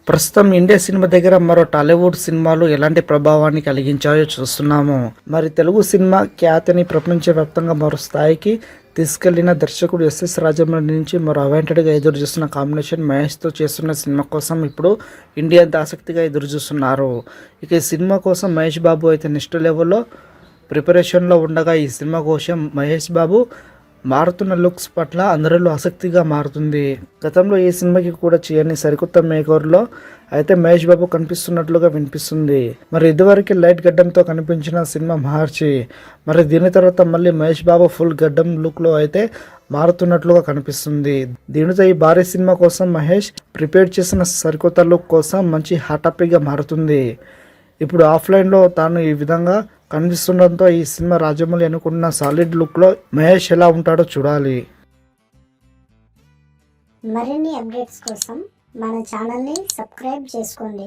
ప్రస్తుతం India cinema దగ్గర మరో టాలీవుడ్ సినిమాలు ఎలాంటి ప్రభావాన్ని కలిగించాయో చూస్తున్నాము. మరి తెలుగు సినిమా ఖ్యాతిని ప్రపంచవ్యాప్తంగా మరో స్థాయికి తీసుకెళ్లిన దర్శకుడు ఎస్ఎస్ రాజమౌళి నుంచి మరో అవాంటెడ్గా ఎదురు చూస్తున్న కాంబినేషన్ మహేష్తో చేస్తున్న సినిమా కోసం ఇప్పుడు ఇండియా అంత ఆసక్తిగా ఎదురు చూస్తున్నారు. ఇక ఈ సినిమా కోసం మహేష్ బాబు అయితే నెక్స్ట్ లెవెల్లో ప్రిపరేషన్లో ఉండగా ఈ సినిమా కోసం మహేష్ బాబు మారుతున్న లుక్స్ పట్ల అందరిలో ఆసక్తిగా మారుతుంది. గతంలో ఈ సినిమాకి కూడా చేయని సరికొత్త మేకర్లో అయితే మహేష్ బాబు కనిపిస్తున్నట్లుగా వినిపిస్తుంది. మరి ఇదివరకు లైట్ గడ్డంతో కనిపించిన సినిమా మహర్షి, మరి దీని తర్వాత మళ్ళీ మహేష్ బాబు ఫుల్ గడ్డం లుక్లో అయితే మారుతున్నట్లుగా కనిపిస్తుంది. దీనితో ఈ భారీ సినిమా కోసం మహేష్ ప్రిపేర్ చేసిన సరికొత్త లుక్ కోసం మంచి హాటాపీగా మారుతుంది. ఇప్పుడు ఆఫ్లైన్లో తాను ఈ విధంగా కనిపిస్తుండడంతో ఈ సినిమా రాజమౌళి అనుకున్న సాలిడ్ లుక్లో మహేష్ ఎలా ఉంటాడో చూడాలి. మరిన్ని అప్డేట్స్ కోసం మన ఛానల్ని సబ్స్క్రైబ్ చేసుకోండి.